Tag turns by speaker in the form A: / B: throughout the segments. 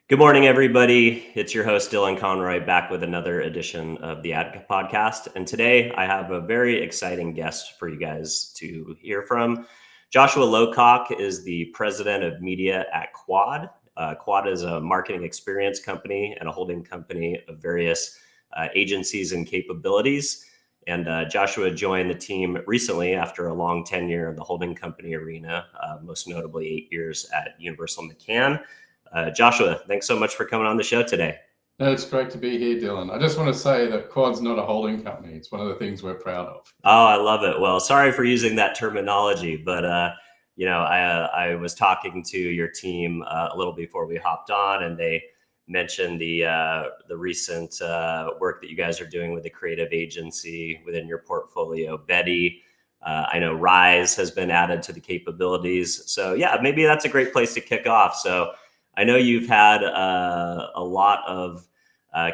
A: Good morning, everybody. It's your host, Dylan Conroy, back with another edition of the Ad Podcast. And today I have a very exciting guest for you guys to hear from. Joshua Lowcock is the president of media at Quad. Quad is a marketing experience company and a holding company of various agencies and capabilities. And Joshua joined the team recently after a long tenure in the holding company arena, most notably 8 years at Universal McCann. Joshua, thanks so much for coming on the show today.
B: It's great to be here, Dylan. I just want to say that Quad's not a holding company. It's one of the things we're proud of.
A: Oh, I love it. Well, sorry for using that terminology, but I was talking to your team a little before we hopped on, and they mentioned the recent work that you guys are doing with the creative agency within your portfolio, Betty. I know Rise has been added to the capabilities. So yeah, maybe that's a great place to kick off. So I know you've had a lot of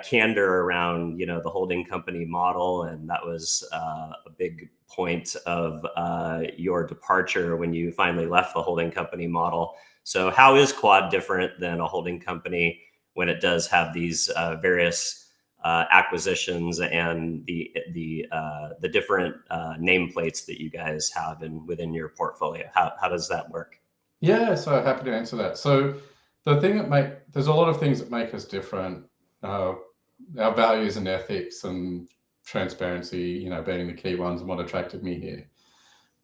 A: candor around, the holding company model, and that was a big point of your departure when you finally left the holding company model. So, how is Quad different than a holding company when it does have these various acquisitions and the different nameplates that you guys have within your portfolio? How does that work?
B: Yeah, so happy to answer that. So the thing there's a lot of things that make us different. Our values and ethics and transparency, being the key ones and what attracted me here.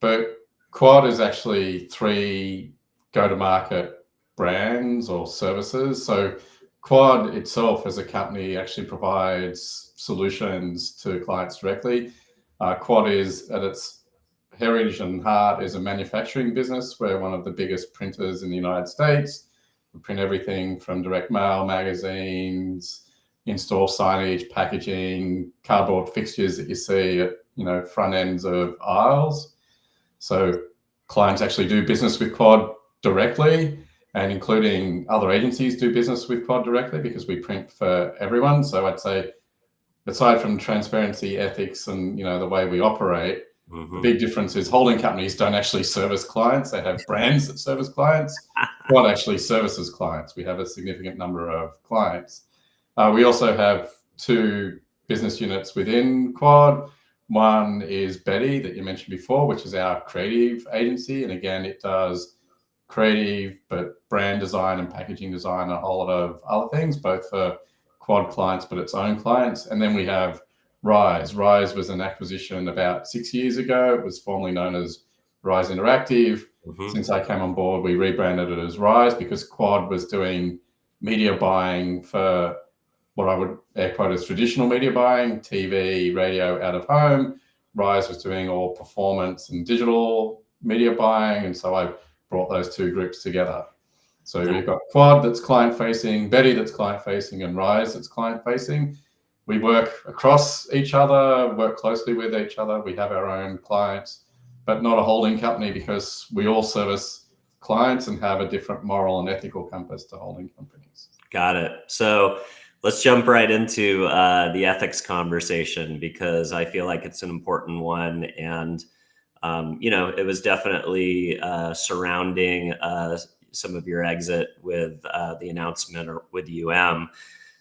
B: But Quad is actually 3 go-to-market brands or services. So Quad itself as a company actually provides solutions to clients directly. Quad is at its heritage and heart is a manufacturing business. We're one of the biggest printers in the United States. We print everything from direct mail, magazines, in-store signage, packaging, cardboard fixtures that you see at front ends of aisles. So clients actually do business with Quad directly, and including other agencies do business with Quad directly because we print for everyone. So I'd say aside from transparency, ethics, and the way we operate, the big difference is holding companies don't actually service clients. They have brands that service clients. Quad actually services clients. We have a significant number of clients. We also have 2 business units within Quad. One is Betty that you mentioned before, which is our creative agency. And again, it does creative, but brand design and packaging design, a whole lot of other things, both for Quad clients, but its own clients. And then we have Rise. Rise was an acquisition about 6 years ago. It was formerly known as Rise Interactive. Since I came on board, we rebranded it as Rise because Quad was doing media buying for what I would air quote as traditional media buying, TV, radio, out of home. Rise was doing all performance and digital media buying. And so I brought those 2 groups together. So we've got Quad that's client-facing, Betty that's client-facing, and Rise that's client-facing. We work across each other, work closely with each other. We have our own clients, but not a holding company because we all service clients and have a different moral and ethical compass to holding companies.
A: Got it. So let's jump right into the ethics conversation because I feel like it's an important one. And, it was definitely surrounding some of your exit with the announcement or with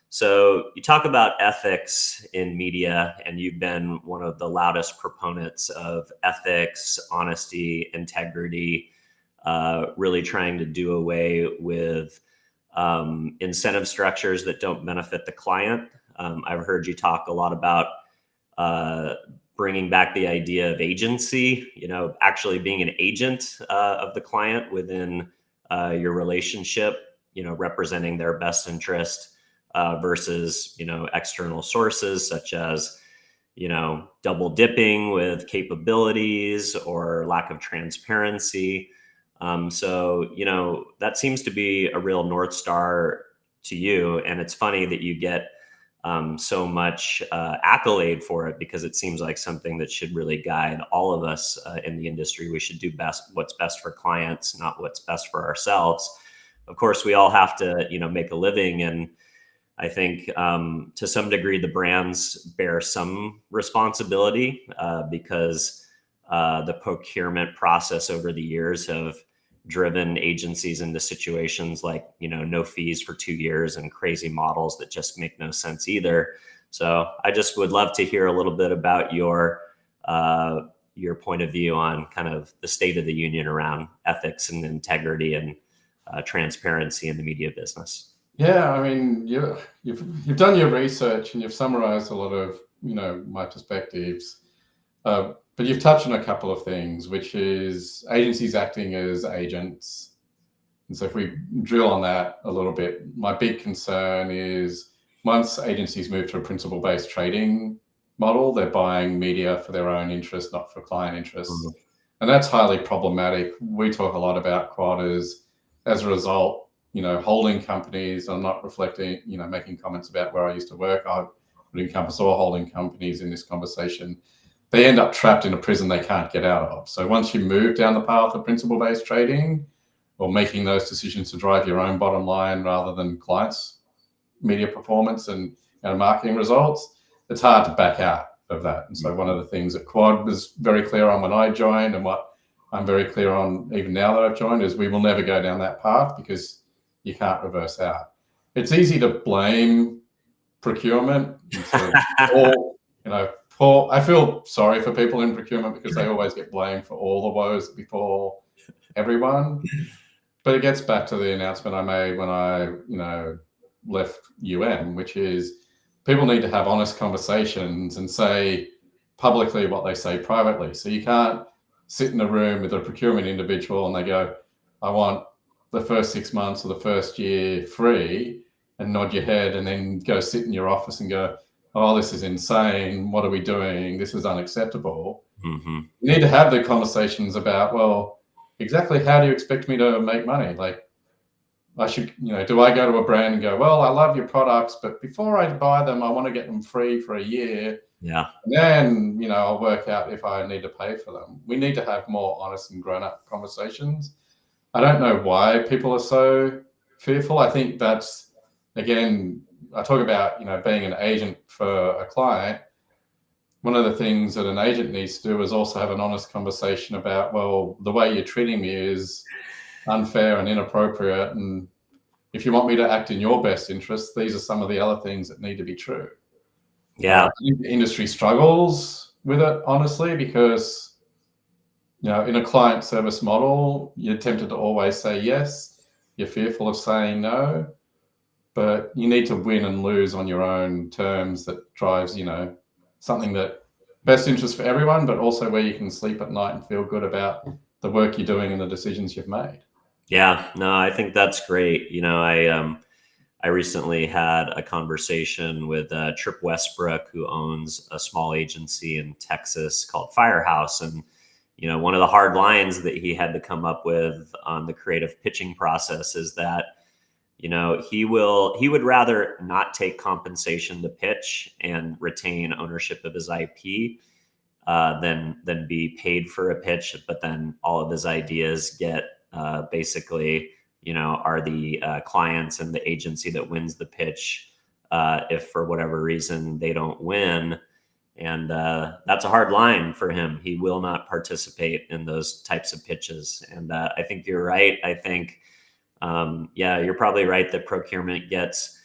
A: So you talk about ethics in media, and you've been one of the loudest proponents of ethics, honesty, integrity, really trying to do away with incentive structures that don't benefit the client. I've heard you talk a lot about bringing back the idea of agency, actually being an agent of the client within your relationship, representing their best interest. Versus, external sources such as, double dipping with capabilities or lack of transparency. So, that seems to be a real North Star to you. And it's funny that you get so much accolade for it because it seems like something that should really guide all of us in the industry. We should do what's best for clients, not what's best for ourselves. Of course, we all have to, make a living, and I think to some degree the brands bear some responsibility because the procurement process over the years have driven agencies into situations like, no fees for 2 years and crazy models that just make no sense either. So I just would love to hear a little bit about your point of view on kind of the state of the union around ethics and integrity and transparency in the media business.
B: Yeah, I mean, you've done your research and you've summarized a lot of my perspectives, but you've touched on a couple of things, which is agencies acting as agents. And so if we drill on that a little bit, my big concern is once agencies move to a principal-based trading model, they're buying media for their own interest, not for client interests. Mm-hmm. And that's highly problematic. We talk a lot about quotas. As a result, holding companies, I'm not reflecting, making comments about where I used to work. I would encompass all holding companies in this conversation. They end up trapped in a prison they can't get out of. So once you move down the path of principal-based trading or making those decisions to drive your own bottom line rather than clients' media performance and marketing results, it's hard to back out of that. And so one of the things that Quad was very clear on when I joined, and what I'm very clear on even now that I've joined, is we will never go down that path because you can't reverse out. It's easy to blame procurement. I feel sorry for people in procurement because they always get blamed for all the woes that befall everyone. But it gets back to the announcement I made when I, left which is people need to have honest conversations and say publicly what they say privately. So you can't sit in a room with a procurement individual and they go, I want the first 6 months or the first year free, and nod your head and then go sit in your office and go, oh, this is insane. What are we doing? This is unacceptable. Mm-hmm. You need to have the conversations about, well, exactly how do you expect me to make money? Like, I should, do I go to a brand and go, well, I love your products, but before I buy them, I want to get them free for a year.
A: Yeah.
B: And then, I'll work out if I need to pay for them. We need to have more honest and grown-up conversations. I don't know why people are so fearful. I think that's, again, I talk about, being an agent for a client. One of the things that an agent needs to do is also have an honest conversation about, well, the way you're treating me is unfair and inappropriate. And if you want me to act in your best interest, these are some of the other things that need to be true.
A: Yeah.
B: I think the industry struggles with it, honestly, because, in a client service model, you're tempted to always say yes. You're fearful of saying no. But you need to win and lose on your own terms that drives, something that best interest for everyone, but also where you can sleep at night and feel good about the work you're doing and the decisions you've made.
A: Yeah, no, I think that's great. I recently had a conversation with Trip Westbrook, who owns a small agency in Texas called Firehouse. And, one of the hard lines that he had to come up with on the creative pitching process is that, he would rather not take compensation to pitch and retain ownership of his IP than be paid for a pitch. But then all of his ideas get basically, are the clients and the agency that wins the pitch if for whatever reason they don't win. And that's a hard line for him. He will not participate in those types of pitches. And I think you're right. I think, you're probably right that procurement gets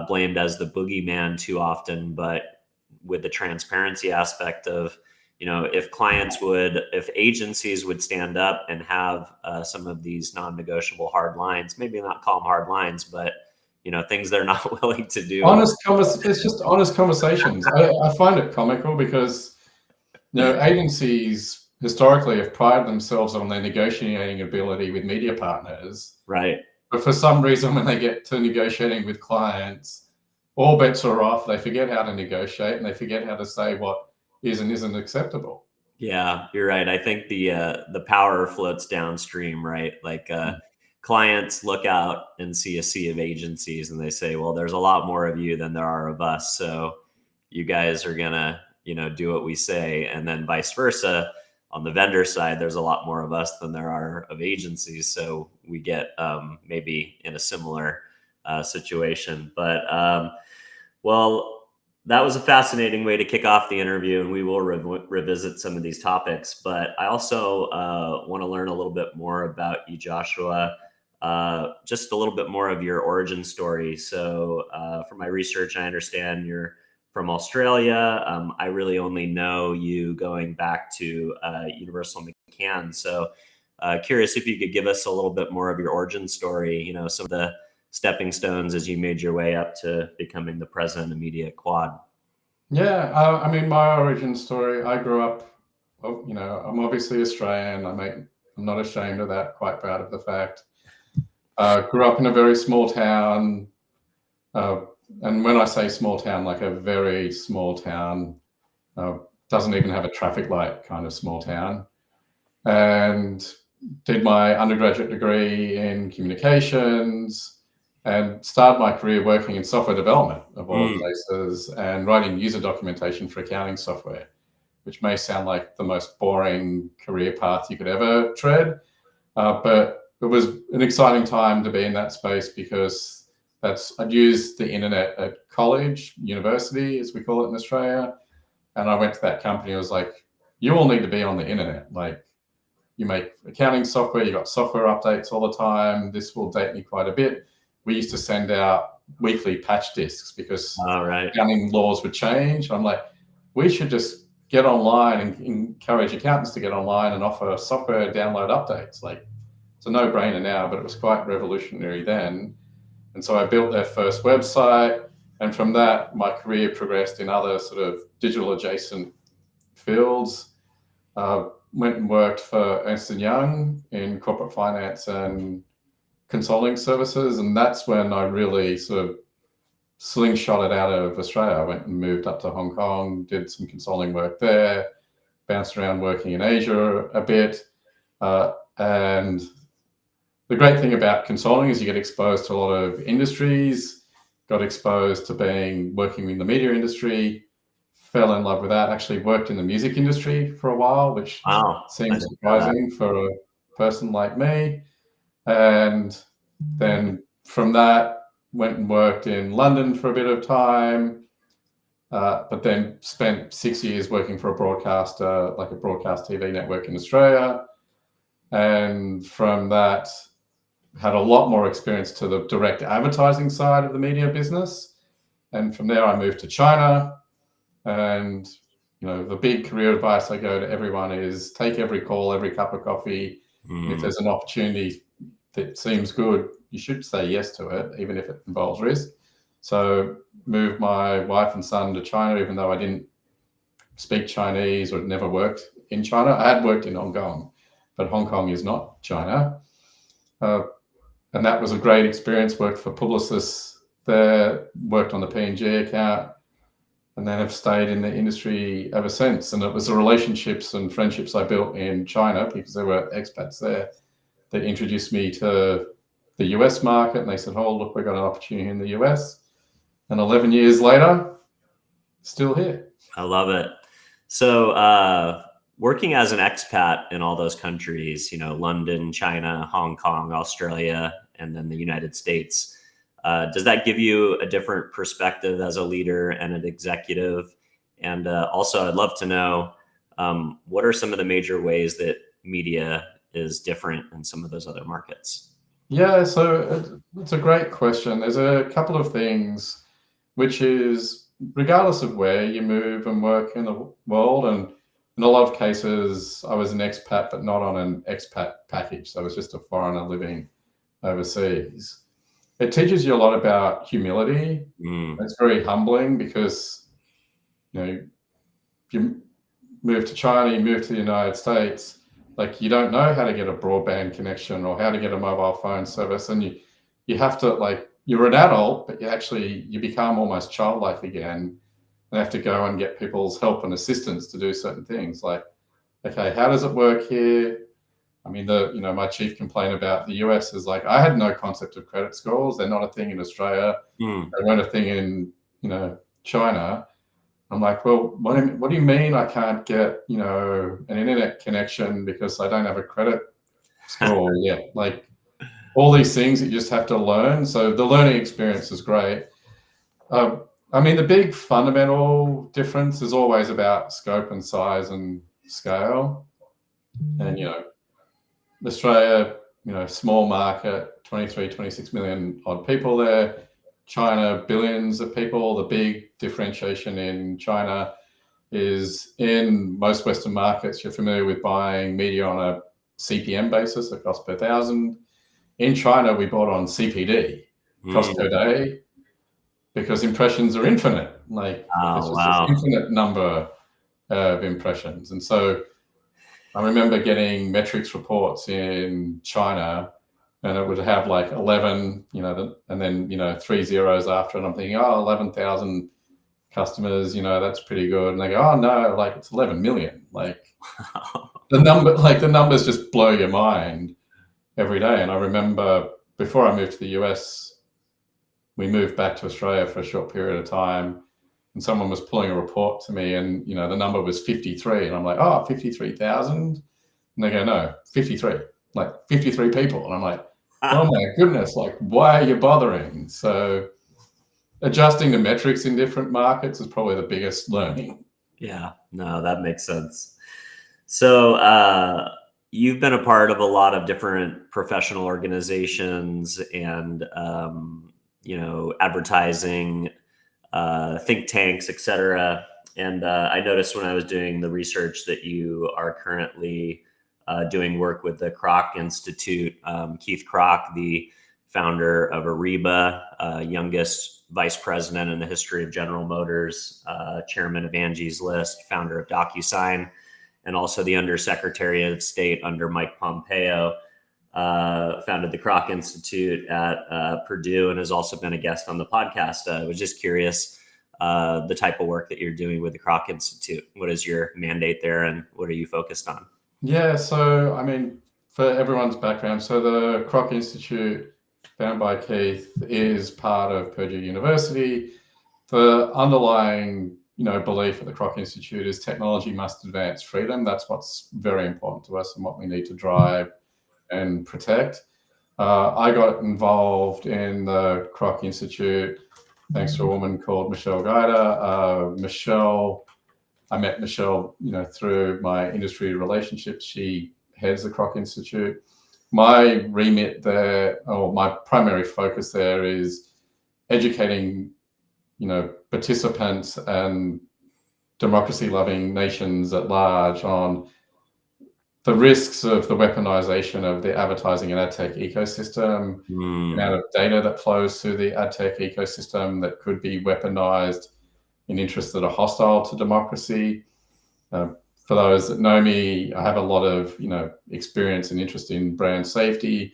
A: blamed as the boogeyman too often. But with the transparency aspect of, if agencies would stand up and have some of these non-negotiable hard lines, maybe not call them hard lines, but, things they're not willing to do.
B: It's just honest conversations. I find it comical because, agencies historically have prided themselves on their negotiating ability with media partners.
A: Right.
B: But for some reason, when they get to negotiating with clients, all bets are off. They forget how to negotiate and they forget how to say what is and isn't acceptable.
A: Yeah, you're right. I think the power floats downstream, right? Like clients look out and see a sea of agencies and they say, well, there's a lot more of you than there are of us. So you guys are gonna, do what we say. And then vice versa. On the vendor side, there's a lot more of us than there are of agencies. So we get maybe in a similar situation. But well, That was a fascinating way to kick off the interview, and we will revisit some of these topics. But I also want to learn a little bit more about you, Joshua, just a little bit more of your origin story. So, from my research, I understand you're from Australia. I really only know you going back to Universal McCann. So, curious if you could give us a little bit more of your origin story, some of the stepping stones as you made your way up to becoming the president of Media at Quad.
B: Yeah, I mean, my origin story, I grew up, I'm obviously Australian. I'm not ashamed of that, quite proud of the fact. Grew up in a very small town. And when I say small town, like a very small town, doesn't even have a traffic light kind of small town. And did my undergraduate degree in communications and started my career working in software development of all places and writing user documentation for accounting software, which may sound like the most boring career path you could ever tread. But it was an exciting time to be in that space because I'd used the internet at college, university, as we call it in Australia. And I went to that company. I was like, you all need to be on the internet. Like, you make accounting software, you got software updates all the time. This will date me quite a bit. We used to send out weekly patch discs because accounting laws would change. I'm like, we should just get online and encourage accountants to get online and offer software download updates. Like, it's a no-brainer now, but it was quite revolutionary then. And so I built their first website. And from that, my career progressed in other sort of digital adjacent fields. Went and worked for Ernst & Young in corporate finance and consulting services. And that's when I really sort of slingshotted out of Australia. I went and moved up to Hong Kong, did some consulting work there, bounced around working in Asia a bit. And the great thing about consulting is you get exposed to a lot of industries, got exposed to working in the media industry, fell in love with that, actually worked in the music industry for a while, which seems surprising for a person like me. And then from that, went and worked in London for a bit of time, but then spent 6 years working for a broadcaster, like a broadcast TV network in Australia. And from that, had a lot more experience to the direct advertising side of the media business. And from there, I moved to China. And, the big career advice I go to everyone is take every call, every cup of coffee. If there's an opportunity that seems good, you should say yes to it, even if it involves risk. So moved my wife and son to China, even though I didn't speak Chinese or never worked in China. I had worked in Hong Kong, but Hong Kong is not China. And that was a great experience. Worked for Publicis there, worked on the P&G account, and then have stayed in the industry ever since. And it was the relationships and friendships I built in China, because there were expats there, that introduced me to the US market. And they said, oh, look, we've got an opportunity in the US. And 11 years later, still here.
A: I love it. So working as an expat in all those countries, London, China, Hong Kong, Australia, and then the United States, does that give you a different perspective as a leader and an executive? And also, I'd love to know, what are some of the major ways that media is different in some of those other markets?
B: Yeah, so it's a great question. There's a couple of things, which is regardless of where you move and work in the world, and in a lot of cases, I was an expat, but not on an expat package. So I was just a foreigner living overseas. It teaches you a lot about humility. It's very humbling because, you move to China, you move to the United States, like you don't know how to get a broadband connection or how to get a mobile phone service. And you have to, you're an adult, but you become almost childlike again and have to go and get people's help and assistance to do certain things. Like, okay, how does it work here? I mean, my chief complaint about the US is I had no concept of credit scores. They're not a thing in Australia. They weren't a thing in, China. I'm like, well, what do you mean I can't get, an internet connection because I don't have a credit score yet? Like all these things that you just have to learn. So the learning experience is great. I mean, the big fundamental difference is always about scope and size and scale. And, Australia, small market, 23, 26 million odd people there. China, billions of people. The big differentiation in China is in most Western markets, you're familiar with buying media on a CPM basis, a cost per thousand. In China, we bought on CPD, cost per day, because impressions are infinite. Like, it's just an infinite number of impressions. And so I remember getting metrics reports in China, and it would have like 11, and then, 3 zeros after, and I'm thinking, 11,000 customers, that's pretty good. And they go, oh no, like it's 11 million. Like the numbers just blow your mind every day. And I remember before I moved to the US, we moved back to Australia for a short period of time, and someone was pulling a report to me, and the number was 53, and I'm like, 53,000, and they go, no, 53, like 53 people, and I'm like, oh my goodness, like why are you bothering? So adjusting the metrics in different markets is probably the biggest learning.
A: Yeah, no, that makes sense. So you've been a part of a lot of different professional organizations and advertising, think tanks, etc. And I noticed when I was doing the research that you are currently doing work with the Kroc Institute. Keith Kroc, the founder of Ariba, youngest vice president in the history of General Motors, chairman of Angie's List, founder of DocuSign, and also the Undersecretary of State under Mike Pompeo. Founded the Kroc Institute at Purdue and has also been a guest on the podcast. I was just curious the type of work that you're doing with the Kroc Institute. What is your mandate there, and what are you focused on?
B: Yeah, so I mean, for everyone's background, so the Kroc Institute, founded by Keith, is part of Purdue University. The underlying belief at the Kroc Institute is technology must advance freedom. That's what's very important to us and what we need to drive and protect. I got involved in the Kroc Institute thanks to a woman called Michelle Guida. I met Michelle, through my industry relationships. She heads the Kroc Institute. My remit there, or my primary focus there, is educating, participants and democracy-loving nations at large on the risks of the weaponization of the advertising and ad tech ecosystem, the amount of data that flows through the ad tech ecosystem that could be weaponized in interests that are hostile to democracy. For those that know me, I have a lot of experience and interest in brand safety.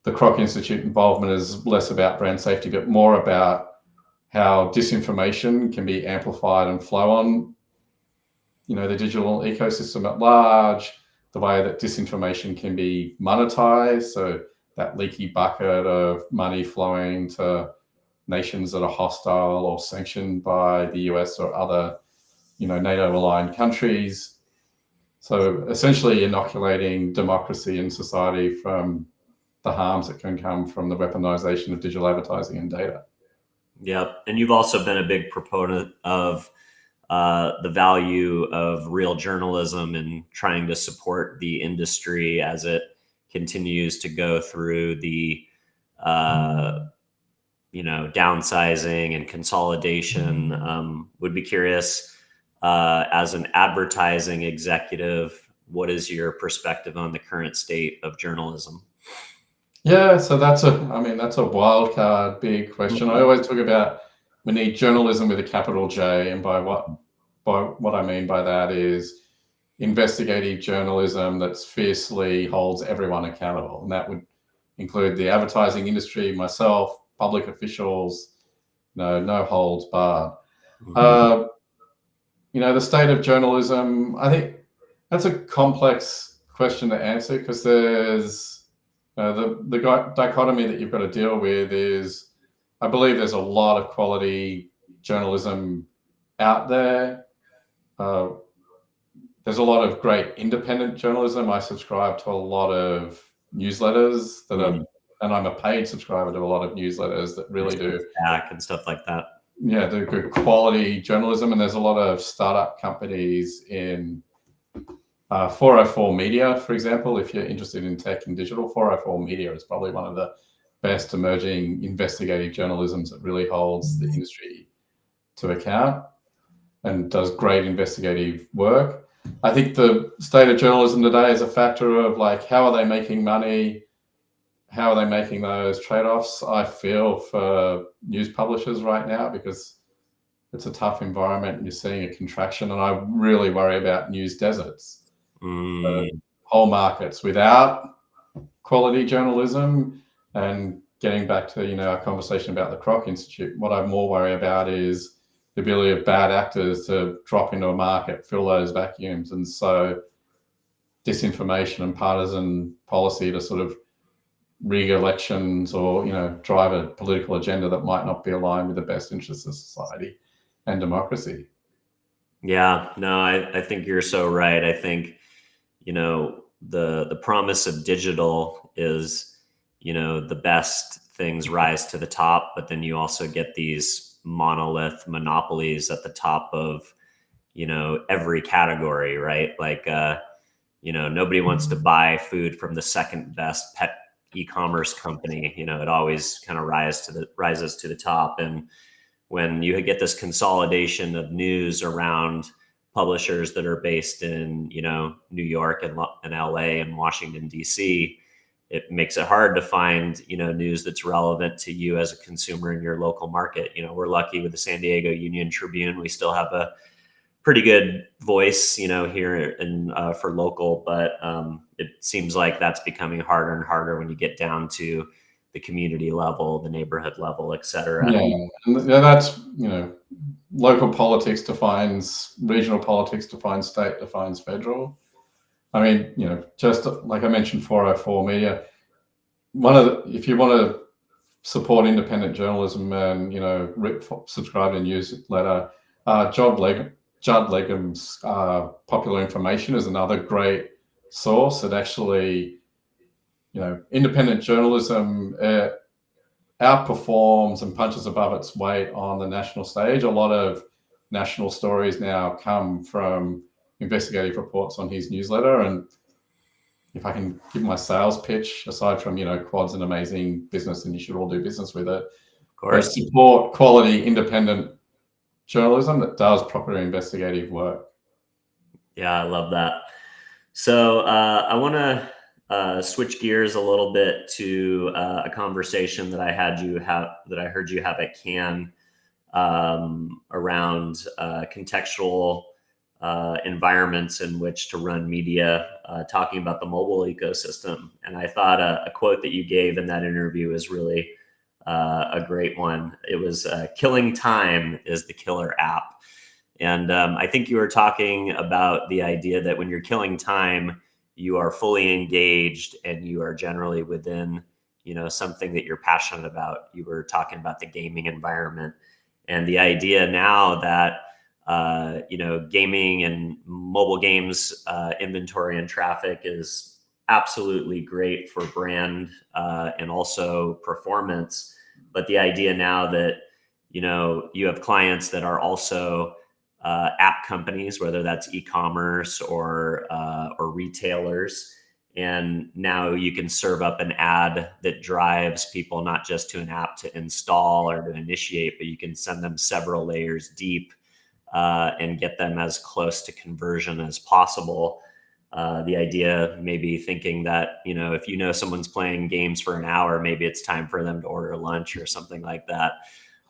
B: The Kroc Institute involvement is less about brand safety, but more about how disinformation can be amplified and flow on the digital ecosystem at large, the way that disinformation can be monetized, so that leaky bucket of money flowing to nations that are hostile or sanctioned by the US or other, NATO-aligned countries. So essentially inoculating democracy and society from the harms that can come from the weaponization of digital advertising and data.
A: Yep. And you've also been a big proponent of the value of real journalism and trying to support the industry as it continues to go through the downsizing and consolidation. Would be curious, as an advertising executive, what is your perspective on the current state of journalism?
B: Yeah, so that's a wild card, big question. I always talk about we need journalism with a capital J, and by what I mean by that is investigative journalism that fiercely holds everyone accountable, and that would include the advertising industry, myself, public officials, no holds barred. The state of journalism, I think that's a complex question to answer, because there's the dichotomy that you've got to deal with is, I believe there's a lot of quality journalism out there. There's a lot of great independent journalism. I subscribe to a lot of newsletters that are, and I'm a paid subscriber to a lot of newsletters that really do
A: back and stuff like that.
B: do good quality journalism, and there's a lot of startup companies in 404 Media, for example. If you're interested in tech and digital, 404 Media is probably one of the best emerging investigative journalisms that really holds the industry to account and does great investigative work. I think the state of journalism today is a factor of like, how are they making money? How are they making those trade-offs? I feel for news publishers right now, because it's a tough environment and you're seeing a contraction, and I really worry about news deserts. Whole markets without quality journalism. And getting back to our conversation about the Kroc Institute, what I more worry about is the ability of bad actors to drop into a market, fill those vacuums, and so disinformation and partisan policy to sort of rig elections or drive a political agenda that might not be aligned with the best interests of society and democracy.
A: Yeah, no, I think you're so right. I think the promise of digital is the best things rise to the top, but then you also get these monolith monopolies at the top of every category, right? Like nobody wants to buy food from the second best pet e-commerce company. It always kind of rises to the top. And when you get this consolidation of news around publishers that are based in New York and LA and Washington DC, it makes it hard to find news that's relevant to you as a consumer in your local market. We're lucky with the San Diego Union Tribune. We still have a pretty good voice here in for local, but it seems like that's becoming harder and harder when you get down to the community level, the neighborhood level, et cetera.
B: And that's local politics defines regional politics, defines state, defines federal. I mean, just like I mentioned, 404 Media. If you want to support independent journalism and subscribe to a newsletter, Judd Legum's Popular Information is another great source. It actually, independent journalism outperforms and punches above its weight on the national stage. A lot of national stories now come from investigative reports on his newsletter. And if I can give my sales pitch, aside from Quad's an amazing business and you should all do business with it,
A: of course,
B: support quality independent journalism that does proper investigative work.
A: Yeah, I love that. So I want to switch gears a little bit to a conversation that I heard you have at Cannes around contextual environments in which to run media, talking about the mobile ecosystem. And I thought a quote that you gave in that interview is really a great one. It was "Killing time is the killer app." And I think you were talking about the idea that when you're killing time, you are fully engaged and you are generally within, something that you're passionate about. You were talking about the gaming environment, and the idea now that gaming and mobile games inventory and traffic is absolutely great for brand and also performance. But the idea now that you have clients that are also app companies, whether that's e-commerce or retailers, and now you can serve up an ad that drives people not just to an app to install or to initiate, but you can send them several layers deep and get them as close to conversion as possible. The idea maybe thinking that, if someone's playing games for an hour, maybe it's time for them to order lunch or something like that.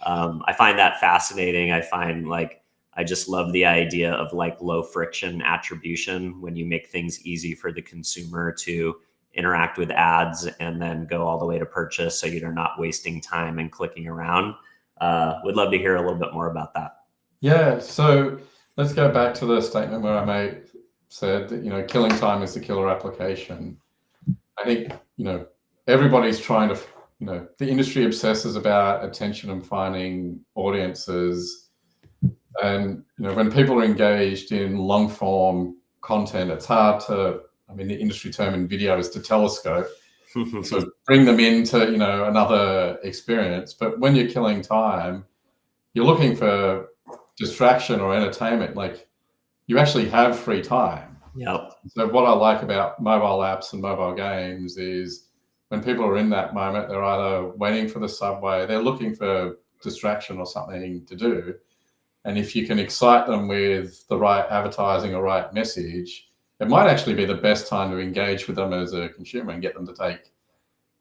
A: I find that fascinating. I just love the idea of low friction attribution when you make things easy for the consumer to interact with ads and then go all the way to purchase, so you're not wasting time and clicking around. Would love to hear a little bit more about that.
B: Yeah, so let's go back to the statement where I said that, killing time is the killer application. I think, everybody's trying to, the industry obsesses about attention and finding audiences. And, when people are engaged in long form content, it's hard to, the industry term in video is to telescope. So bring them into, another experience. But when you're killing time, you're looking for distraction or entertainment, like you actually have free time.
A: Yep.
B: So what I like about mobile apps and mobile games is when people are in that moment, they're either waiting for the subway, they're looking for distraction or something to do. And if you can excite them with the right advertising or right message, it might actually be the best time to engage with them as a consumer and get them to take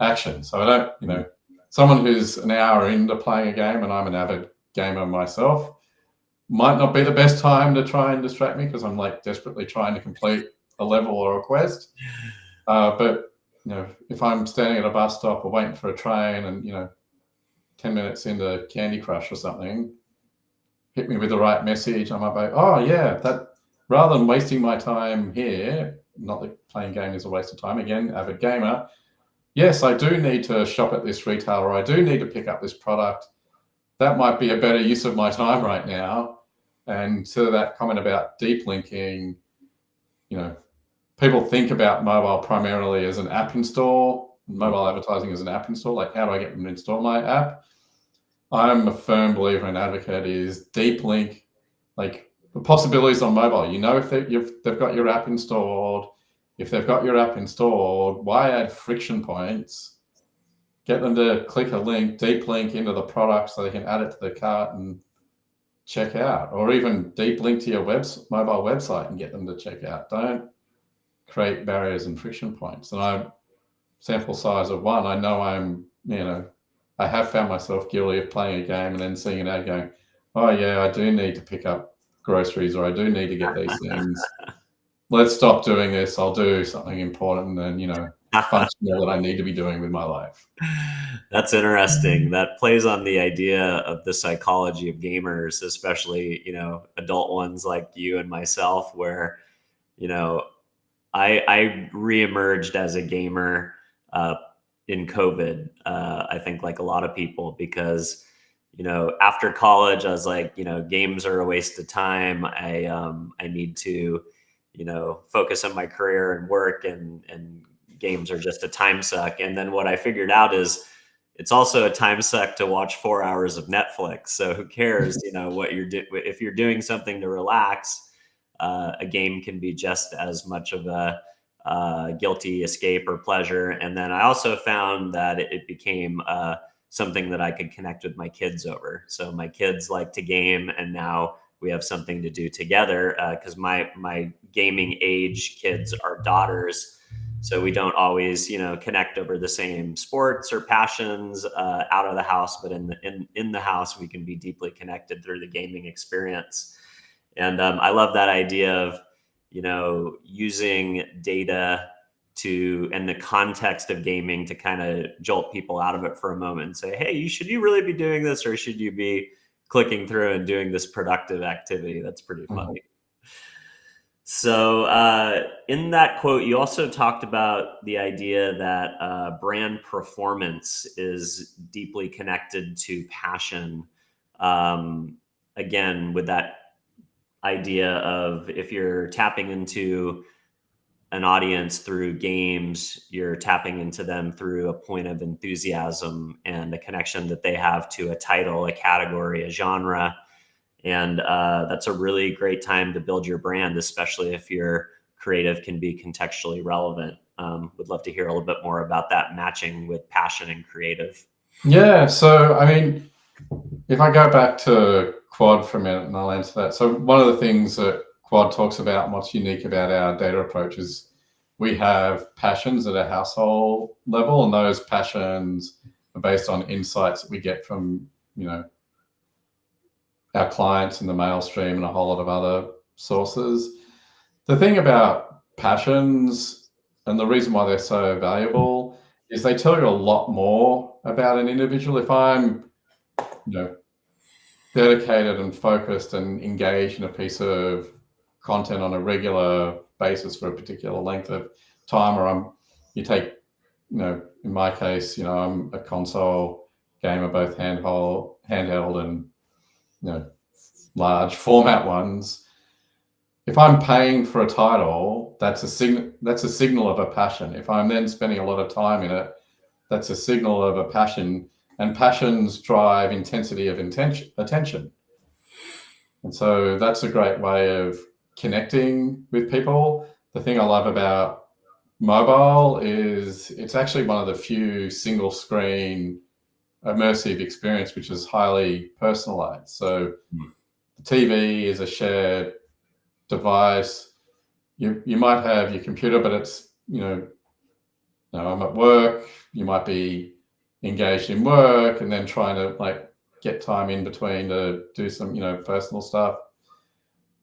B: action. So I don't, someone who's an hour into playing a game, and I'm an avid gamer myself, might not be the best time to try and distract me because I'm like desperately trying to complete a level or a quest. But if I'm standing at a bus stop or waiting for a train and 10 minutes into Candy Crush or something, hit me with the right message, I might be, oh yeah, that rather than wasting my time here, not that playing game is a waste of time, again, avid gamer, yes, I do need to shop at this retailer, or I do need to pick up this product. That might be a better use of my time right now. And to that comment about deep linking, people think about mobile primarily as an app install, mobile advertising as an app install, like how do I get them to install my app? I'm a firm believer and advocate is deep link, like the possibilities on mobile. If they've got your app installed, if they've got your app installed, why add friction points? Get them to click a link, deep link into the product so they can add it to the cart and check out, or even deep link to your mobile website and get them to check out. Don't create barriers and friction points. And I sample size of one, I know I have found myself guilty of playing a game and then seeing an ad going, oh yeah, I do need to pick up groceries, or I do need to get these things. Let's stop doing this. I'll do something important and functional that I need to be doing with my life.
A: That's interesting. That plays on the idea of the psychology of gamers, especially, adult ones like you and myself, where, I reemerged as a gamer in COVID. I think like a lot of people, because, after college, I was like, games are a waste of time. I need to, focus on my career and work, and games are just a time suck. And then what I figured out is it's also a time suck to watch 4 hours of Netflix. So who cares, what if you're doing something to relax, a game can be just as much of a guilty escape or pleasure. And then I also found that it became something that I could connect with my kids over. So my kids like to game, and now we have something to do together because my gaming age kids are daughters. So we don't always, connect over the same sports or passions out of the house, but in the house, we can be deeply connected through the gaming experience. And I love that idea of, using data and the context of gaming to kind of jolt people out of it for a moment and say, hey, should you really be doing this, or should you be clicking through and doing this productive activity? That's pretty funny. So in that quote, you also talked about the idea that brand performance is deeply connected to passion. Again, with that idea of if you're tapping into an audience through games, you're tapping into them through a point of enthusiasm and a connection that they have to a title, a category, a genre. And that's a really great time to build your brand, especially if your creative can be contextually relevant. Would love to hear a little bit more about that matching with passion and creative.
B: Yeah. So, if I go back to Quad for a minute and I'll answer that. So one of the things that Quad talks about and what's unique about our data approach is we have passions at a household level, and those passions are based on insights that we get from, our clients in the mail stream and a whole lot of other sources. The thing about passions, and the reason why they're so valuable, is they tell you a lot more about an individual. If I'm, dedicated and focused and engaged in a piece of content on a regular basis for a particular length of time, or in my case, I'm a console gamer, both handheld and, large format ones. If I'm paying for a title, that's a signal of a passion. If I'm then spending a lot of time in it, that's a signal of a passion. and passions drive intensity of attention. And so that's a great way of connecting with people. The thing I love about mobile is it's actually one of the few single screen immersive experience which is highly personalized. So the TV is a shared device. You might have your computer, but it's, I'm at work, you might be engaged in work and then trying to like get time in between to do some, personal stuff.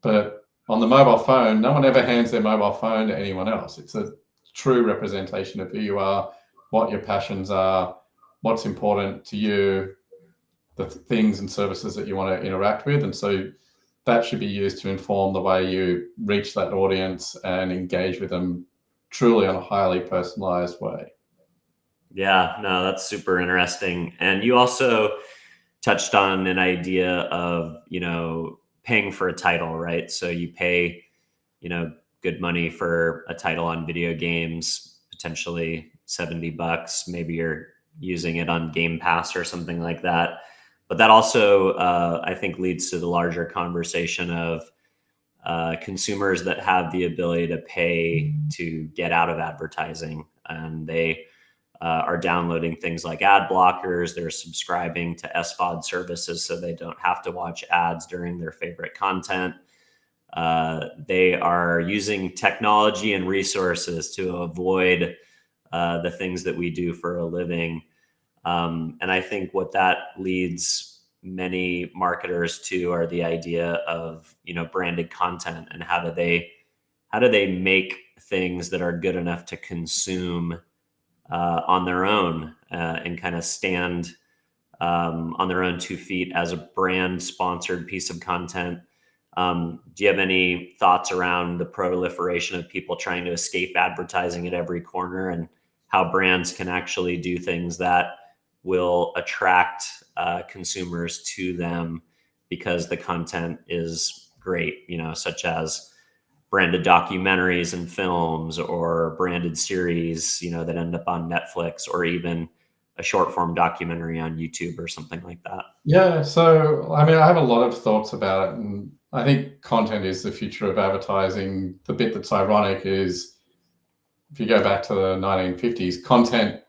B: But on the mobile phone, no one ever hands their mobile phone to anyone else. It's a true representation of who you are, what your passions are, what's important to you, the things and services that you want to interact with. And so that should be used to inform the way you reach that audience and engage with them truly on a highly personalized way.
A: Yeah, no, that's super interesting. And you also touched on an idea of, paying for a title, right? So you pay, good money for a title on video games, potentially $70. Maybe you're using it on Game Pass or something like that. But that also, I think, leads to the larger conversation of consumers that have the ability to pay to get out of advertising, and they are downloading things like ad blockers. They're subscribing to SVOD services so they don't have to watch ads during their favorite content. They are using technology and resources to avoid the things that we do for a living. And I think what that leads many marketers to are the idea of, branded content, and how do they make things that are good enough to consume on their own, and kind of stand on their own 2 feet as a brand sponsored piece of content. Do you have any thoughts around the proliferation of people trying to escape advertising at every corner, and how brands can actually do things that will attract consumers to them because the content is great, such as branded documentaries and films, or branded series, that end up on Netflix, or even a short form documentary on YouTube or something like that?
B: Yeah, so I mean, I have a lot of thoughts about it, and I think content is the future of advertising. The bit that's ironic is if you go back to the 1950s, content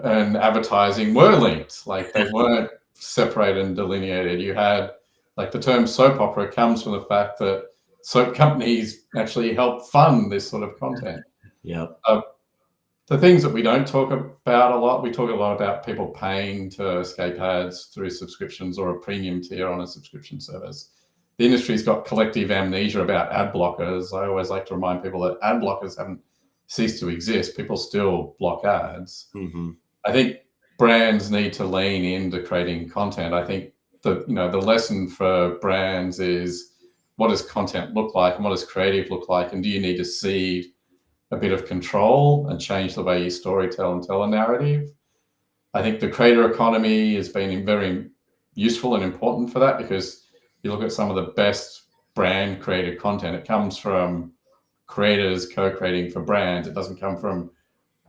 B: and advertising were linked, like they weren't separated and delineated. You had, like, the term soap opera comes from the fact that soap companies actually help fund this sort of content.
A: Yep.
B: The things that we don't talk about a lot, we talk a lot about people paying to escape ads through subscriptions or a premium tier on a subscription service. The industry's got collective amnesia about ad blockers. I always like to remind people that ad blockers haven't ceased to exist. People still block ads.
A: Mm-hmm.
B: I think brands need to lean into creating content. I think the lesson for brands is, what does content look like and what does creative look like, and do you need to cede a bit of control and change the way you storytell and tell a narrative? I think the creator economy has been very useful and important for that, because you look at some of the best brand created content, it comes from creators co-creating for brands. It doesn't come from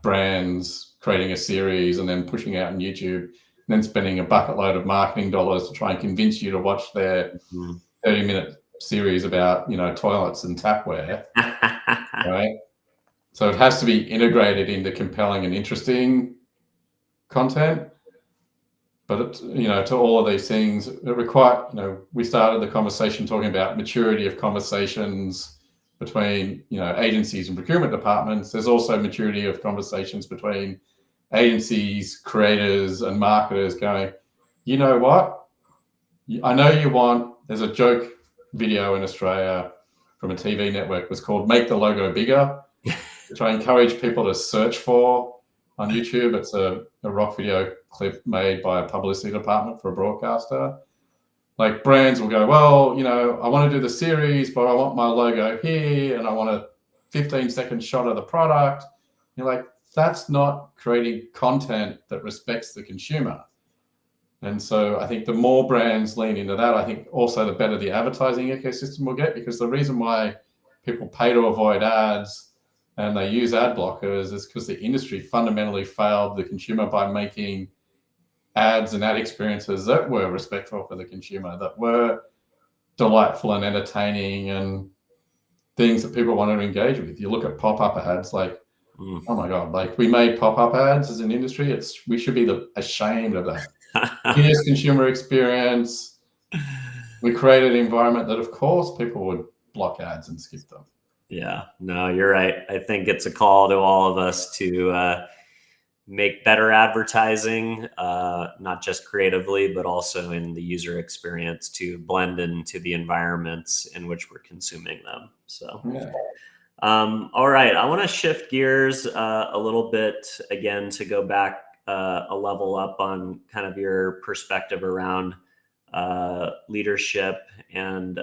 B: brands creating a series and then pushing out on YouTube and then spending a bucket load of marketing dollars to try and convince you to watch their 30-minute series about, toilets and tapware. Right? So it has to be integrated into compelling and interesting content. But to all of these things, it require, we started the conversation talking about maturity of conversations between, agencies and procurement departments. There's also maturity of conversations between agencies, creators, and marketers going, you know what? I know you want, there's a joke video in Australia from a TV network was called "Make the Logo Bigger," which I encourage people to search for on YouTube. It's a rock video clip made by a publicity department for a broadcaster. Like, brands will go, well, I want to do the series, but I want my logo here and I want a 15-second shot of the product. You're like, that's not creating content that respects the consumer. And so I think the more brands lean into that, I think also the better the advertising ecosystem will get, because the reason why people pay to avoid ads and they use ad blockers is because the industry fundamentally failed the consumer by making ads and ad experiences that were respectful for the consumer, that were delightful and entertaining and things that people wanted to engage with. You look at pop-up ads, like, oh my God, like we made pop-up ads as an industry. We should be ashamed of that. Here's consumer experience. We created an environment that, of course, people would block ads and skip them.
A: Yeah, no, you're right. I think it's a call to all of us to make better advertising, not just creatively, but also in the user experience, to blend into the environments in which we're consuming them. So,
B: yeah.
A: All right, I want to shift gears a little bit again to go back a level up on kind of your perspective around leadership and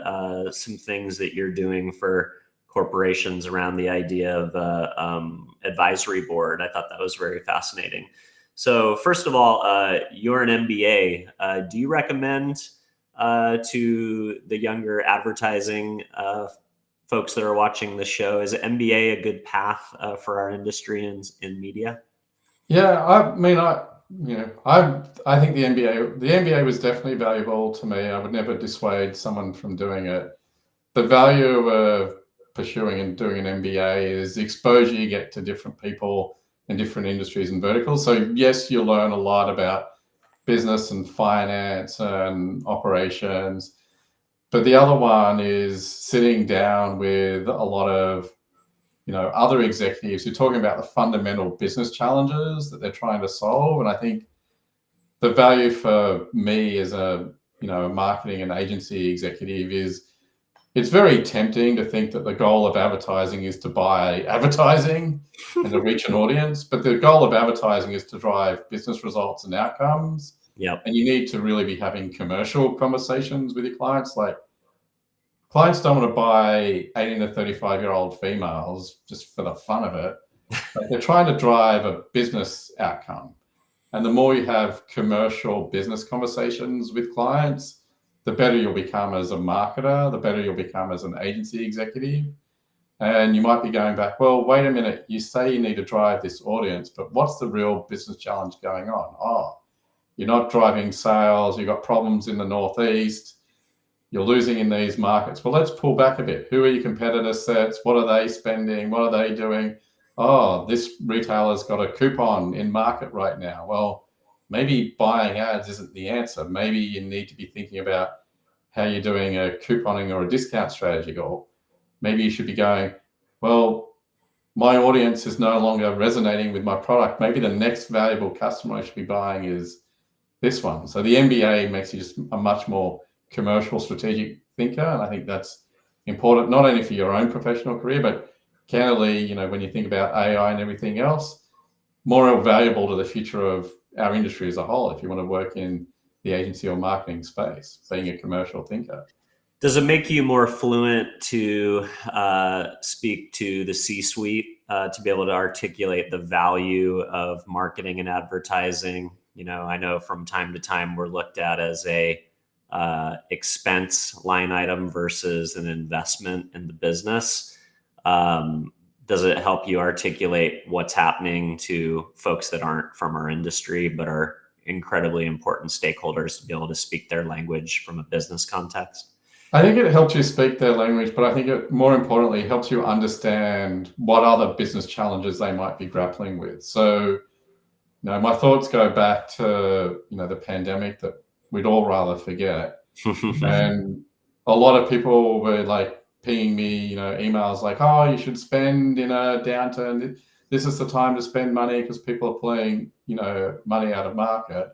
A: some things that you're doing for corporations around the idea of advisory board. I thought that was very fascinating. So first of all, you're an MBA. Do you recommend to the younger advertising folks that are watching the show, is MBA a good path for our industry in media?
B: Yeah, I mean, I think the MBA was definitely valuable to me. I would never dissuade someone from doing it. The value of pursuing and doing an MBA is the exposure you get to different people in different industries and verticals. So yes, you learn a lot about business and finance and operations. But the other one is sitting down with a lot of, other executives who are talking about the fundamental business challenges that they're trying to solve. And I think the value for me as a marketing and agency executive is, it's very tempting to think that the goal of advertising is to buy advertising and to reach an audience, but the goal of advertising is to drive business results and outcomes.
A: Yep.
B: And you need to really be having commercial conversations with your clients. Like, clients don't want to buy 18 to 35-year-old females just for the fun of it. Like, they're trying to drive a business outcome. And the more you have commercial business conversations with clients, the better you'll become as a marketer, the better you'll become as an agency executive. And you might be going back, well, wait a minute, you say you need to drive this audience, but what's the real business challenge going on? Oh, you're not driving sales, you've got problems in the Northeast, you're losing in these markets. Well, let's pull back a bit. Who are your competitor sets? What are they spending? What are they doing? Oh, this retailer's got a coupon in market right now. Well, maybe buying ads isn't the answer. Maybe you need to be thinking about how you're doing a couponing or a discount strategy. Or maybe you should be going, well, my audience is no longer resonating with my product. Maybe the next valuable customer I should be buying is this one. So the MBA makes you just a much more commercial strategic thinker. And I think that's important, not only for your own professional career, but candidly, when you think about AI and everything else, more valuable to the future of our industry as a whole, if you want to work in the agency or marketing space, being a commercial thinker.
A: Does it make you more fluent to speak to the C-suite, to be able to articulate the value of marketing and advertising? I know from time to time we're looked at as a expense line item versus an investment in the business. Does it help you articulate what's happening to folks that aren't from our industry but are incredibly important stakeholders to be able to speak their language from a business context?
B: I think it helps you speak their language, but I think it more importantly helps you understand what other business challenges they might be grappling with. So, my thoughts go back to, the pandemic that we'd all rather forget. And a lot of people were like pinging me, emails like, oh, you should spend in a downturn. This is the time to spend money because people are pulling, money out of market.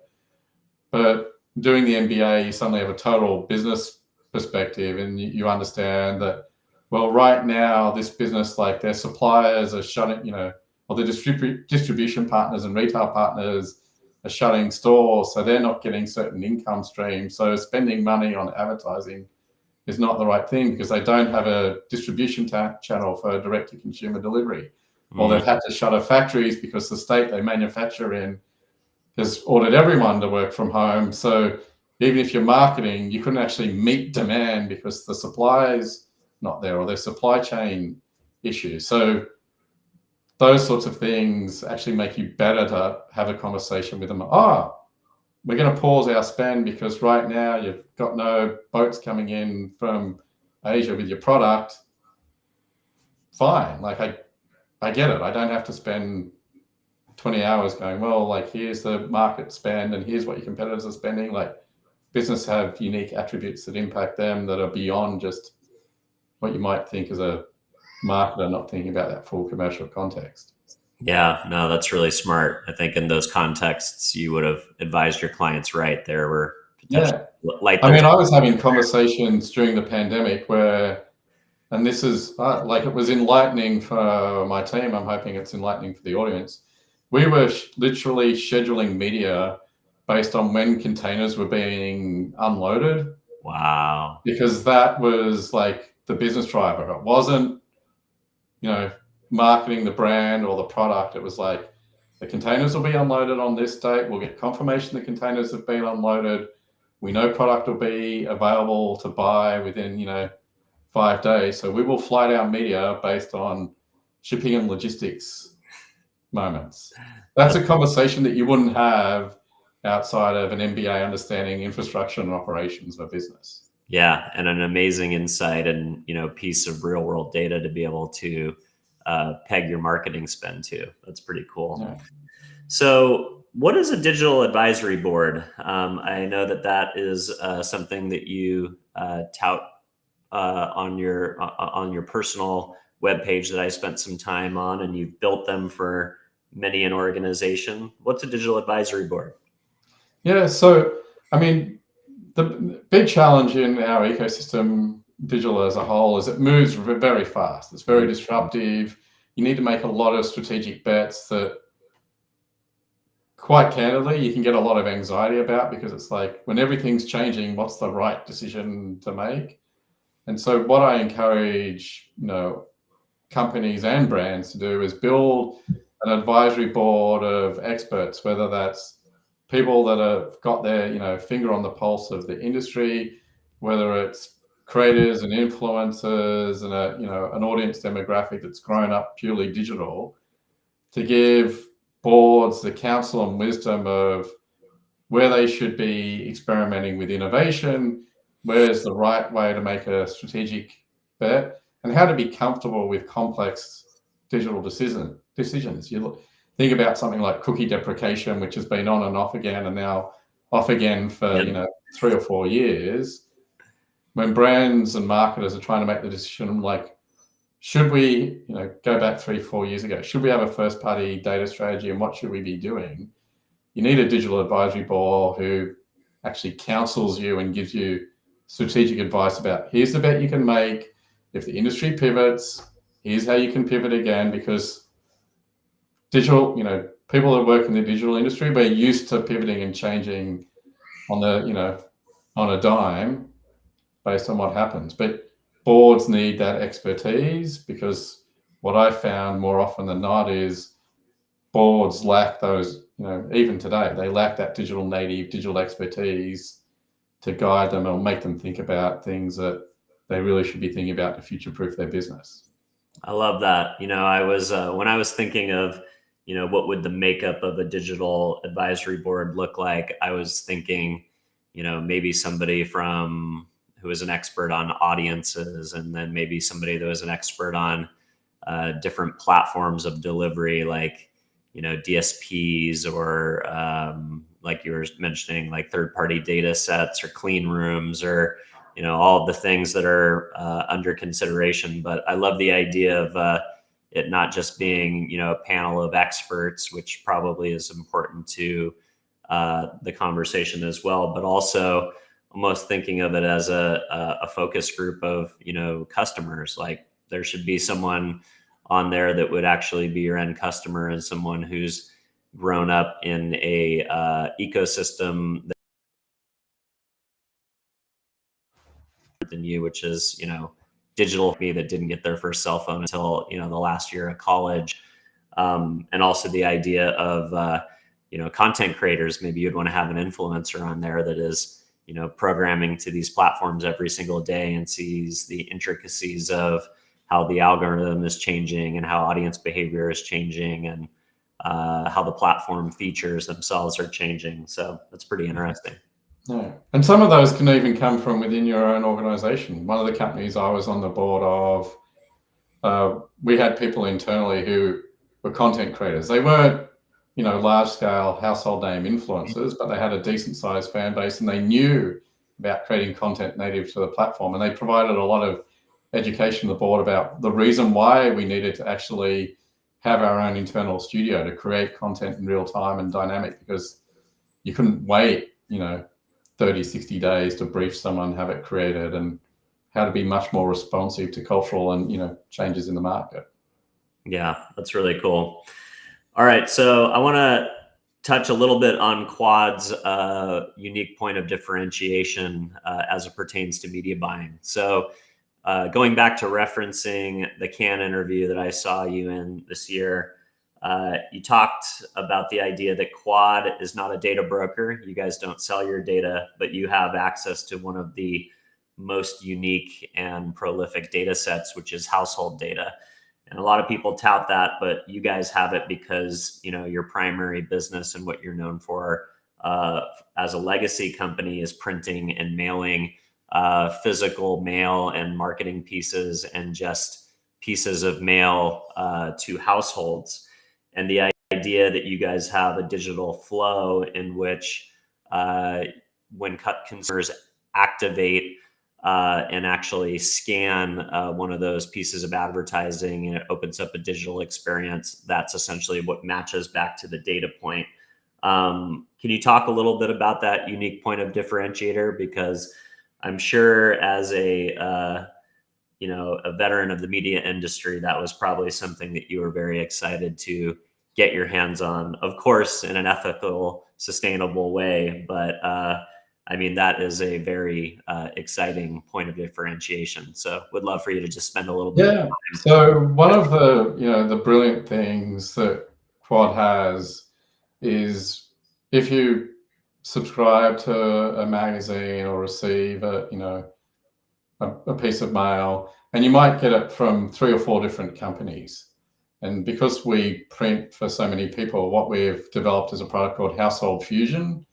B: But doing the MBA, you suddenly have a total business perspective, and you understand that, well, right now, this business, like their suppliers are shutting, or the distribution partners and retail partners are shutting stores, so they're not getting certain income streams. So spending money on advertising is not the right thing because they don't have a distribution channel for direct-to-consumer delivery. Or they've had to shutter factories because the state they manufacture in has ordered everyone to work from home. So even if you're marketing, you couldn't actually meet demand because the supply is not there or there's supply chain issues. So those sorts of things actually make you better to have a conversation with them. Oh, we're going to pause our spend because right now you've got no boats coming in from Asia with your product. Fine. Like I get it. I don't have to spend 20 hours going, well, like here's the market spend and here's what your competitors are spending. Like business have unique attributes that impact them that are beyond just what you might think as a marketer, not thinking about that full commercial context.
A: Yeah, no, that's really smart. I think in those contexts, you would have advised your clients right. There were potentially light
B: I
A: those.
B: mean, I was having conversations during the pandemic where, and this is like, it was enlightening for my team. I'm hoping it's enlightening for the audience. We were literally scheduling media based on when containers were being unloaded.
A: Wow.
B: Because that was like the business driver. It wasn't, marketing the brand or the product. It was like the containers will be unloaded on this date. We'll get confirmation the containers have been unloaded. We know product will be available to buy within, 5 days. So we will fly down media based on shipping and logistics moments. That's a conversation that you wouldn't have outside of an MBA understanding infrastructure and operations of a business.
A: Yeah, and an amazing insight and piece of real world data to be able to peg your marketing spend to. That's pretty cool.
B: Yeah.
A: So, what is a digital advisory board? I know that is something that you tout on your personal webpage that I spent some time on, and you've built them for many an organization. What's a digital advisory board?
B: Yeah, so I mean, the big challenge in our ecosystem, digital as a whole, is it moves very fast. It's very disruptive. You need to make a lot of strategic bets that, quite candidly, you can get a lot of anxiety about, because it's like, when everything's changing, what's the right decision to make? And so what I encourage, companies and brands to do is build an advisory board of experts, whether that's people that have got their, finger on the pulse of the industry, whether it's creators and influencers and an audience demographic that's grown up purely digital, to give boards the counsel and wisdom of where they should be experimenting with innovation, where's the right way to make a strategic bet, and how to be comfortable with complex digital decisions. You think about something like cookie deprecation, which has been on and off again, and now off again for 3 or 4 years. When brands and marketers are trying to make the decision, like, should we, go back 3-4 years ago, should we have a first-party data strategy, and what should we be doing? You need a digital advisory board who actually counsels you and gives you strategic advice about, here's the bet you can make. If the industry pivots, here's how you can pivot again, because digital, people that work in the digital industry, we're used to pivoting and changing on a dime based on what happens. But boards need that expertise, because what I found more often than not is boards lack those, even today, they lack that digital native, digital expertise to guide them or make them think about things that they really should be thinking about to future-proof their business.
A: I love that. I was when I was thinking of, what would the makeup of a digital advisory board look like, I was thinking, maybe somebody who is an expert on audiences, and then maybe somebody that was an expert on different platforms of delivery, like, DSPs, or like you were mentioning, like third-party data sets or clean rooms, or all of the things that are under consideration. But I love the idea of it not just being a panel of experts, which probably is important to the conversation as well, but also almost thinking of it as a focus group of customers. Like, there should be someone on there that would actually be your end customer, and someone who's grown up in a ecosystem than you, which is digital. Me, that didn't get their first cell phone until the last year of college, and also the idea of content creators. Maybe you'd want to have an influencer on there that is programming to these platforms every single day and sees the intricacies of how the algorithm is changing and how audience behavior is changing, and how the platform features themselves are changing. So that's pretty interesting.
B: Yeah. And some of those can even come from within your own organization. One of the companies I was on the board of, we had people internally who were content creators. They weren't, large scale household name influencers, but they had a decent sized fan base and they knew about creating content native to the platform. And they provided a lot of education to the board about the reason why we needed to actually have our own internal studio to create content in real time and dynamic, because you couldn't wait, 30, 60 days to brief someone, have it created, and how to be much more responsive to cultural and, changes in the market.
A: Yeah, that's really cool. All right, so I want to touch a little bit on Quad's unique point of differentiation as it pertains to media buying. So going back to referencing the Cannes interview that I saw you in this year, you talked about the idea that Quad is not a data broker. You guys don't sell your data, but you have access to one of the most unique and prolific data sets, which is household data. And a lot of people tout that, but you guys have it because, your primary business and what you're known for as a legacy company is printing and mailing physical mail and marketing pieces and just pieces of mail to households. And the idea that you guys have a digital flow in which when consumers activate and actually scan one of those pieces of advertising and it opens up a digital experience, that's essentially what matches back to the data point. Can you talk a little bit about that unique point of differentiator? Because I'm sure as a veteran of the media industry, that was probably something that you were very excited to get your hands on, of course, in an ethical, sustainable way. But that is a very exciting point of differentiation. So would love for you to just spend a little bit of time.
B: So one of the brilliant things that Quad has is if you subscribe to a magazine or receive a piece of mail, and you might get it from 3 or 4 different companies. And because we print for so many people, what we've developed is a product called Household Fusion.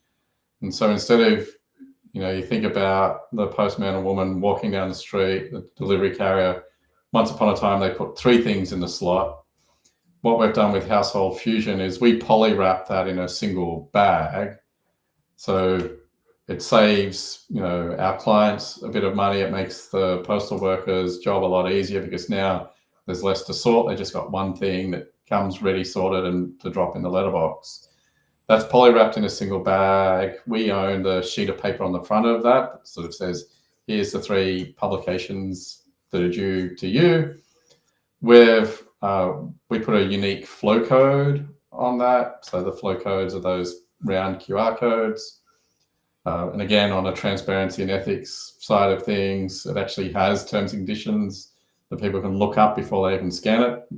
B: And so instead of, you think about the postman or woman walking down the street, the delivery carrier, once upon a time, they put 3 things in the slot. What we've done with Household Fusion is we poly wrap that in a single bag. So it saves, our clients a bit of money. It makes the postal workers' job a lot easier because now there's less to sort. They just got one thing that comes ready sorted and to drop in the letterbox. That's poly wrapped in a single bag. We own the sheet of paper on the front of that sort of says, here's the 3 publications that are due to you. We put a unique flow code on that. So the flow codes are those round QR codes. And again, on a transparency and ethics side of things, it actually has terms and conditions that people can look up before they even scan it.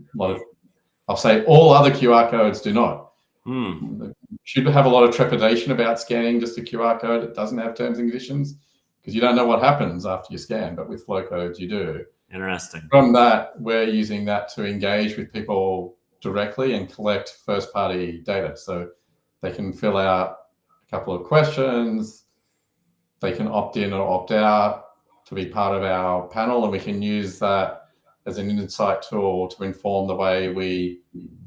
B: I'll say all other QR codes do not. You should have a lot of trepidation about scanning just a QR code. It doesn't have terms and conditions because you don't know what happens after you scan, but with flow codes, you do.
A: Interesting.
B: From that, we're using that to engage with people directly and collect first-party data. So they can fill out a couple of questions. They can opt in or opt out to be part of our panel, and we can use that as an insight tool to inform the way we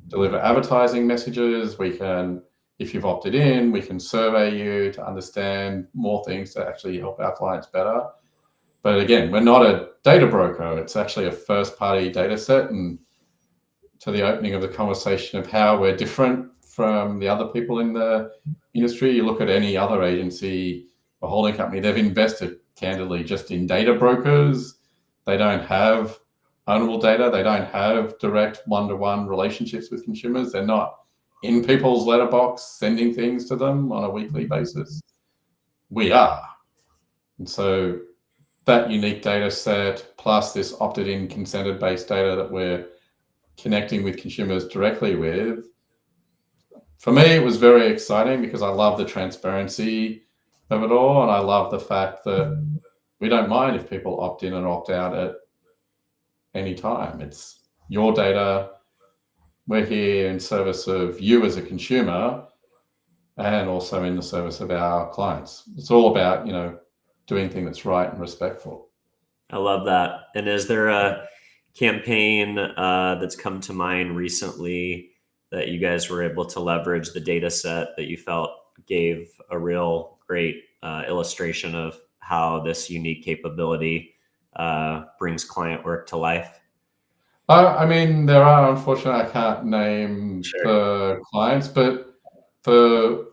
B: deliver advertising messages. We can, if you've opted in, we can survey you to understand more things to actually help our clients better. But again, we're not a data broker. It's actually a first-party data set. And to the opening of the conversation of how we're different from the other people in the industry, you look at any other agency or holding company, they've invested candidly just in data brokers. They don't have ownable data. They don't have direct one-to-one relationships with consumers. They're not in people's letterbox sending things to them on a weekly basis. We are. And so that unique data set plus this opted-in consented-based data that we're connecting with consumers directly with, for me, it was very exciting because I love the transparency of it all. And I love the fact that we don't mind if people opt in and opt out at any time. It's your data. we're here in service of you as a consumer and also in the service of our clients. It's all about, doing things that's right and respectful.
A: I love that. And is there a campaign that's come to mind recently that you guys were able to leverage the data set that you felt gave a real great illustration of how this unique capability brings client work to life?
B: I mean, there are, unfortunately, I can't name
A: Sure.
B: the clients, but the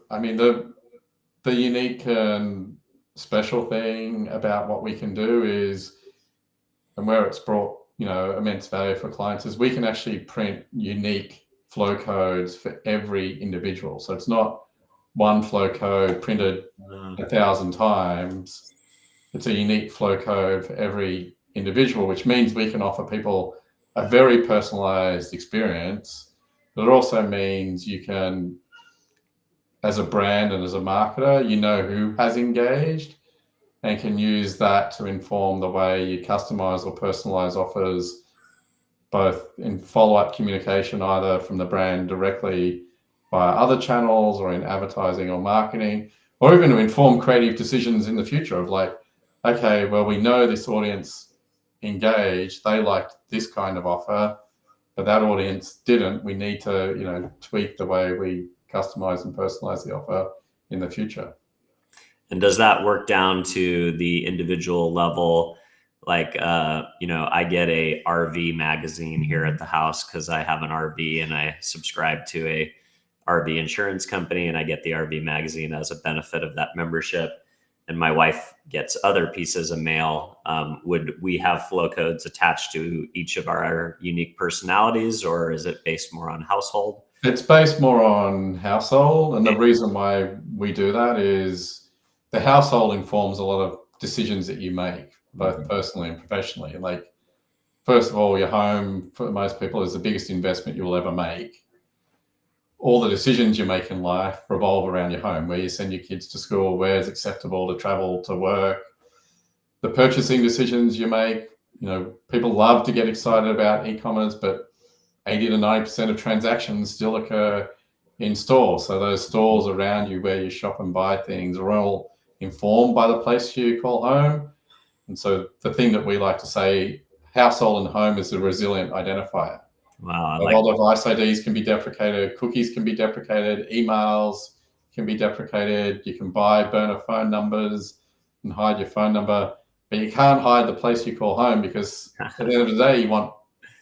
B: unique and special thing about what we can do is, and where it's brought, immense value for clients, is we can actually print unique flow codes for every individual. So it's not one flow code printed 1,000 times. It's a unique flow code for every individual, which means we can offer people a very personalized experience. But it also means you can, as a brand and as a marketer, who has engaged and can use that to inform the way you customize or personalize offers, both in follow-up communication, either from the brand directly via other channels or in advertising or marketing, or even to inform creative decisions in the future of like, okay, well, we know this audience engaged, they liked this kind of offer, but that audience didn't. We need to, tweak the way we customize and personalize the offer in the future.
A: And does that work down to the individual level? Like, I get a RV magazine here at the house because I have an RV and I subscribe to a RV insurance company, and I get the RV magazine as a benefit of that membership. And my wife gets other pieces of mail. Would we have flow codes attached to each of our unique personalities, or is it based more on household?
B: It's based more on household. And the reason why we do that is the household informs a lot of decisions that you make, both personally and professionally. Like, first of all, your home, for most people, is the biggest investment you will ever make. All the decisions you make in life revolve around your home, where you send your kids to school, where it's acceptable to travel to work. The purchasing decisions you make, people love to get excited about e-commerce, but 80 to 90% of transactions still occur in store. So those stores around you where you shop and buy things are all informed by the place you call home. And so the thing that we like to say, household and home is a resilient identifier.
A: Wow,
B: A lot of ICDs can be deprecated, cookies can be deprecated, emails can be deprecated. You can burn a phone numbers and hide your phone number, but you can't hide the place you call home, because at the end of the day, you want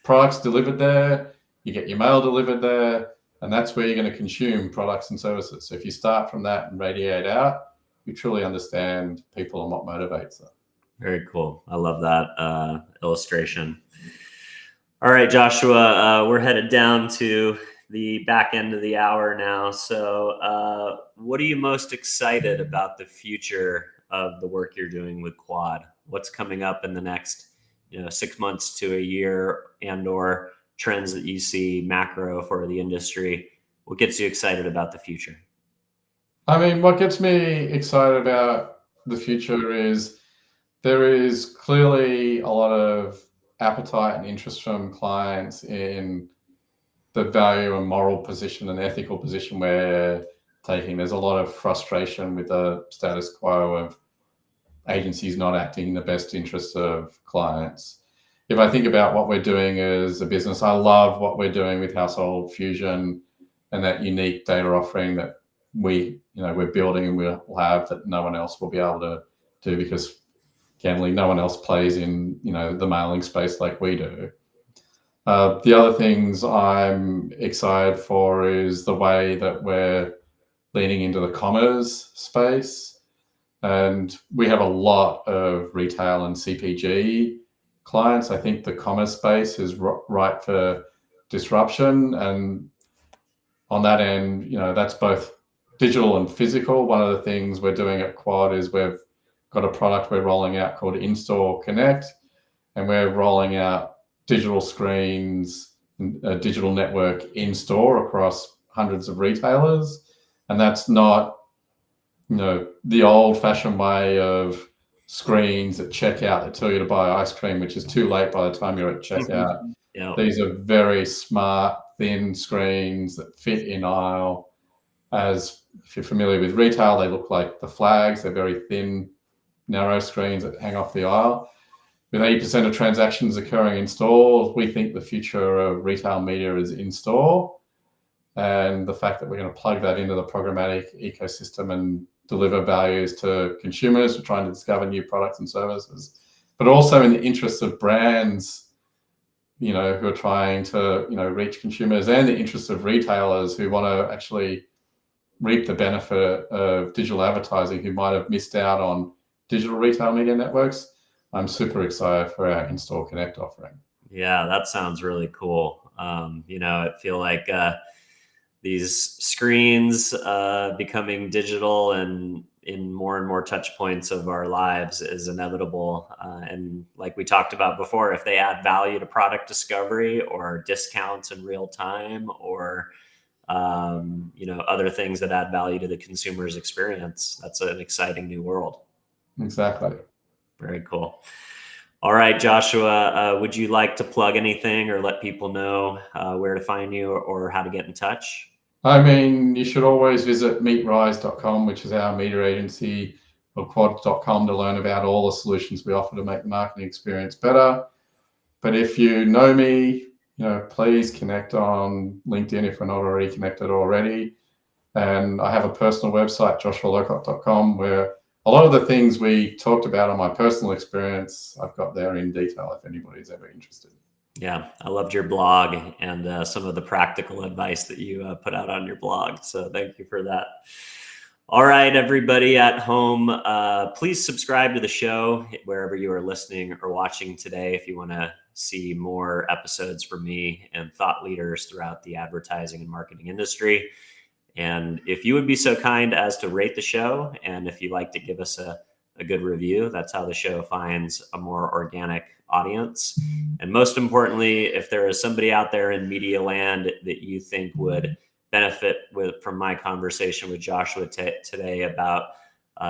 B: products delivered there, you get your mail delivered there, and that's where you're going to consume products and services. So if you start from that and radiate out, you truly understand people and what motivates them.
A: Very cool. I love that illustration. All right, Joshua, we're headed down to the back end of the hour now. So what are you most excited about the future of the work you're doing with Quad? What's coming up in the next 6 months to a year, and/or trends that you see macro for the industry? What gets you excited about the future?
B: I mean, what gets me excited about the future is there is clearly a lot of appetite and interest from clients in the value and moral position and ethical position we're taking. There's a lot of frustration with the status quo of agencies not acting in the best interest of clients. If I think about what we're doing as a business, I love what we're doing with Household Fusion and that unique data offering that we're building and we'll have that no one else will be able to do, because candidly, no one else plays in the mailing space like we do. The other things I'm excited for is the way that we're leaning into the commerce space. And we have a lot of retail and CPG clients. I think the commerce space is ripe for disruption. And on that end, that's both digital and physical. One of the things we're doing at Quad is we've got a product we're rolling out called In-Store Connect, and we're rolling out digital screens, a digital network in store across hundreds of retailers. And that's not, the old fashioned way of screens at checkout that tell you to buy ice cream, which is too late by the time you're at checkout.
A: Yeah.
B: These are very smart, thin screens that fit in aisle. As if you're familiar with retail, they look like the flags. They're very thin, narrow screens that hang off the aisle. With 80% of transactions occurring in stores, we think the future of retail media is in store. And the fact that we're going to plug that into the programmatic ecosystem and deliver values to consumers who are trying to discover new products and services, but also in the interests of brands, who are trying to, reach consumers, and the interests of retailers who want to actually reap the benefit of digital advertising, who might have missed out on digital retail media networks. I'm super excited for our In-Store Connect offering.
A: Yeah, that sounds really cool. I feel like these screens becoming digital and in more touch points of our lives is inevitable. And like we talked about before, if they add value to product discovery or discounts in real time, or other things that add value to the consumer's experience, that's an exciting new world.
B: Exactly.
A: Very cool. All right, Joshua, would you like to plug anything or let people know where to find you or how to get in touch?
B: I mean, you should always visit meetrise.com, which is our media agency, or quad.com, to learn about all the solutions we offer to make the marketing experience better. But if you know me, please connect on LinkedIn if we're not already connected already. And I have a personal website, joshualowcock.com, where a lot of the things we talked about on my personal experience, I've got there in detail if anybody's ever interested.
A: Yeah, I loved your blog and some of the practical advice that you put out on your blog. So thank you for that. All right, everybody at home, please subscribe to the show wherever you are listening or watching today if you want to see more episodes from me and thought leaders throughout the advertising and marketing industry. And if you would be so kind as to rate the show, and if you'd like to give us a good review, that's how the show finds a more organic audience. And most importantly, if there is somebody out there in media land that you think would benefit from my conversation with Joshua today about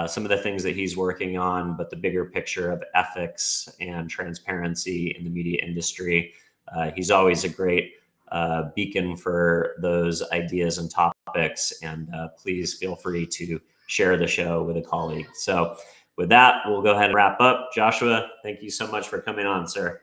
A: some of the things that he's working on, but the bigger picture of ethics and transparency in the media industry, he's always a great beacon for those ideas and topics. And please feel free to share the show with a colleague. So with that, we'll go ahead and wrap up. Joshua, thank you so much for coming on, sir.